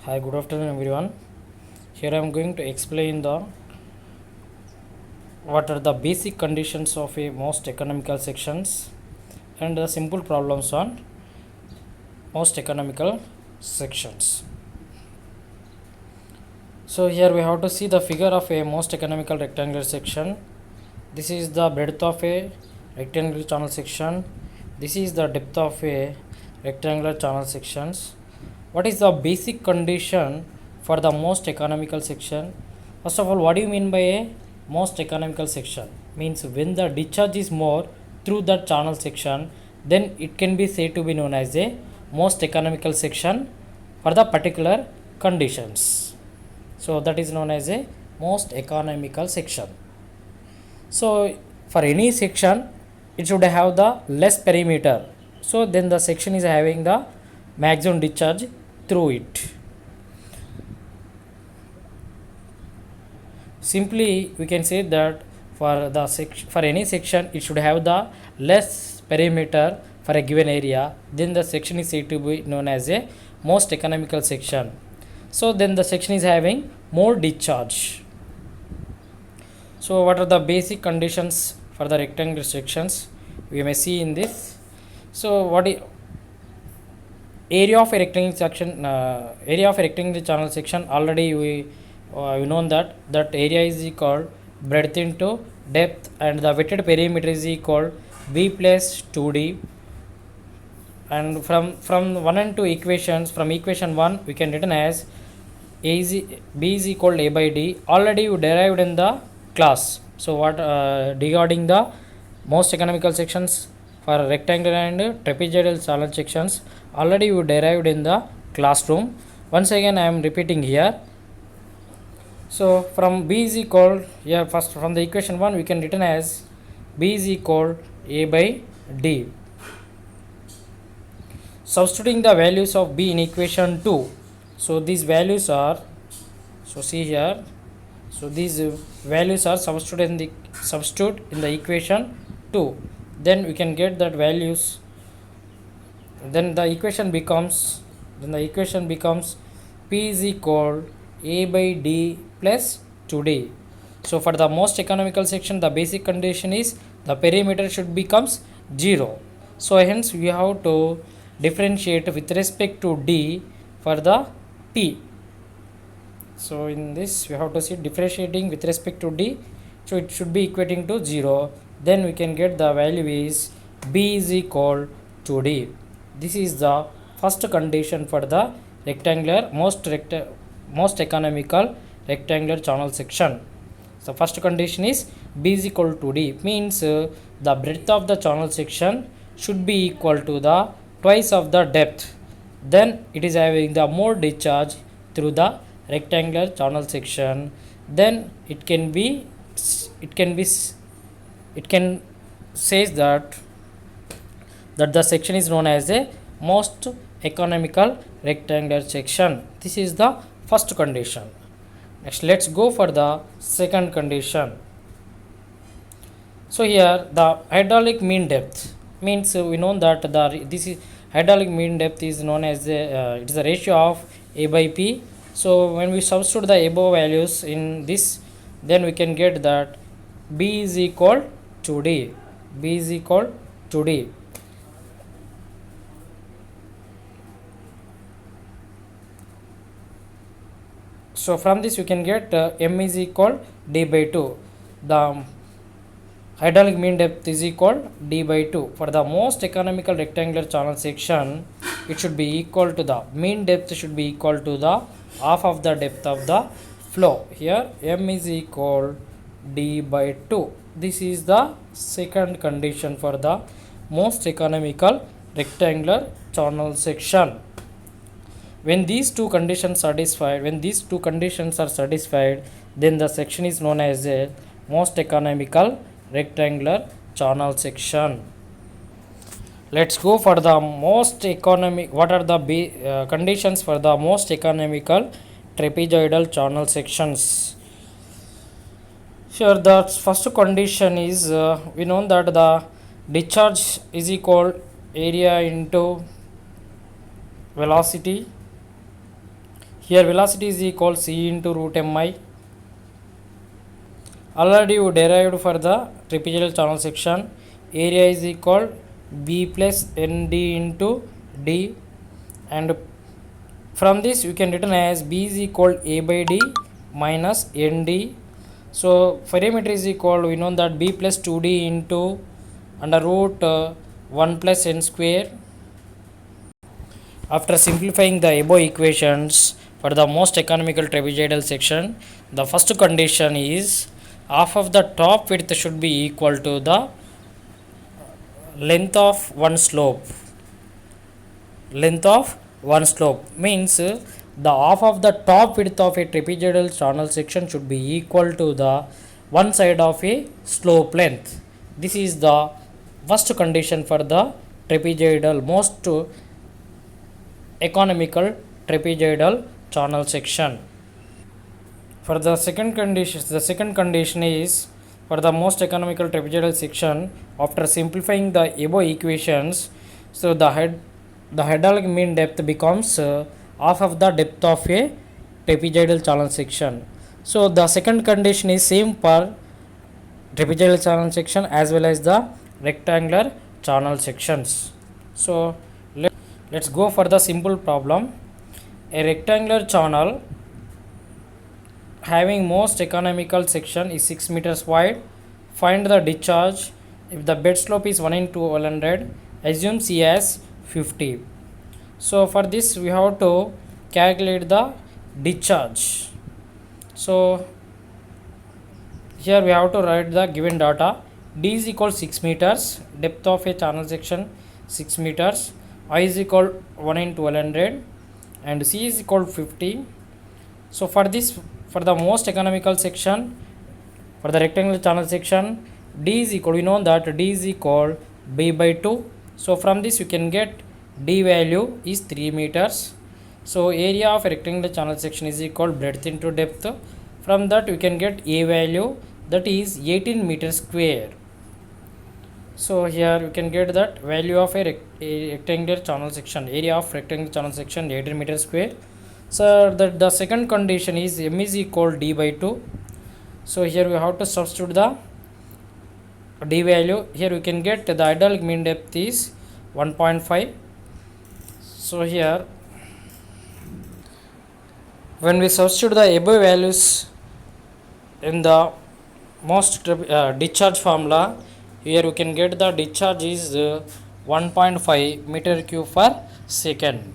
Hi, good afternoon, everyone. Here I am going to explain the what are the basic conditions of a most economical sections and the simple problems on most economical sections. So here we have to see the figure of a most economical rectangular section. This is the breadth of a rectangular channel section. This is the depth of a rectangular channel sections. What is the basic condition for the most economical section? First of all, what do you mean by a most economical section? Means when the discharge is more through that channel section, then it can be said to be known as a most economical section for the particular conditions. So that is known as a most economical section. So for any section, it should have the less perimeter. So then the section is having the maximum discharge through it. Simply we can say that for any section it should have the less perimeter for a given area, then the section is said to be known as a most economical section. So then the section is having more discharge. So what are the basic conditions for the rectangular sections we may see in this? So what is area of a rectangular section, area of a rectangular channel section? Already we know that area is equal breadth into depth, and the wetted perimeter is equal b plus 2d. And from 1 and 2 equations, from equation 1 we can written as b is equal to a by d. Already you derived in the class. So what regarding the most economical sections for rectangular and trapezoidal channel sections, already you derived in the classroom. Once again I am repeating here. So from b is equal, here first from the equation 1 we can written as b is equal a by d. Substituting the values of b in equation 2. So these values are, so see here, so these values are substitute in the equation 2, then we can get that values. Then the equation becomes p is equal a by d plus 2d. So for the most economical section, the basic condition is the perimeter should becomes 0. So hence we have to differentiate with respect to d for the p. So in this we have to see differentiating with respect to d, so it should be equating to 0. Then we can get the value is b is equal to d. This is the first condition for the rectangular most economical rectangular channel section. So first condition is b is equal to d, means the breadth of the channel section should be equal to the twice of the depth. Then it is having the more discharge through the rectangular channel section. Then it can says that the section is known as a most economical rectangular section. This is the first condition. Next let's go for the second condition. So here the hydraulic mean depth, means we know that this is hydraulic mean depth is known as it is a ratio of a by p. So when we substitute the above values in this, then we can get that b is equal to d. b is equal to d. So from this you can get m is equal d by 2. The hydraulic mean depth is equal d by 2. For the most economical rectangular channel section, it should be equal to the mean depth should be equal to the half of the depth of the flow. Here m is equal d by 2. This is the second condition for the most economical rectangular channel section. When these two conditions are satisfied, then the section is known as a most economical rectangular channel section. Let's go for the most economic. What are the conditions for the most economical trapezoidal channel sections? Here the first condition is we know that the discharge is equal area into velocity. Here velocity is equal c into root mi. Already you derived for the trapezoidal channel section. Area is equal b plus nd into d, and from this you can written as b is equal a by d minus nd. So perimeter is equal, we know that b plus 2d into under root 1 plus n square. After simplifying the above equations for the most economical trapezoidal section, the first condition is half of the top width should be equal to the length of one slope. Length of one slope means the half of the top width of a trapezoidal channel section should be equal to the one side of a slope length. This is the first condition for the trapezoidal most economical trapezoidal channel section. For the second condition is for the most economical trapezoidal section. After simplifying the above equations, so the hydraulic mean depth becomes half of the depth of a trapezoidal channel section. So the second condition is same for trapezoidal channel section as well as the rectangular channel sections. So let's go for the simple problem. A rectangular channel having most economical section is 6 meters wide. Find the discharge if the bed slope is 1 into 100. Assume C as 50. So for this we have to calculate the discharge. So here we have to write the given data. D is equal 6 meters, depth of a channel section 6 meters, I is equal 1 into 100, and C is equal 50. So for this, for the most economical section, for the rectangular channel section, D is equal, we know that D is equal B by 2. So from this you can get D value is 3 meters. So area of a rectangular channel section is equal breadth into depth. From that you can get A value, that is 18 meters square. So here you can get that value of a rectangular channel section, area of rectangular channel section 18 meters square. So the second condition is m is equal d by 2. So here we have to substitute the d value. Here we can get the hydraulic mean depth is 1.5. So here when we substitute the above values in the most discharge formula, here we can get the discharge is 1.5 meter cube per second.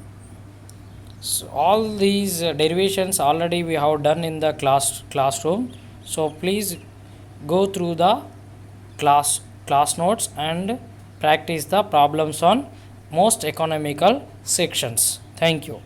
So all these derivations already we have done in the classroom. So please go through the class notes and practice the problems on most economical sections. Thank you.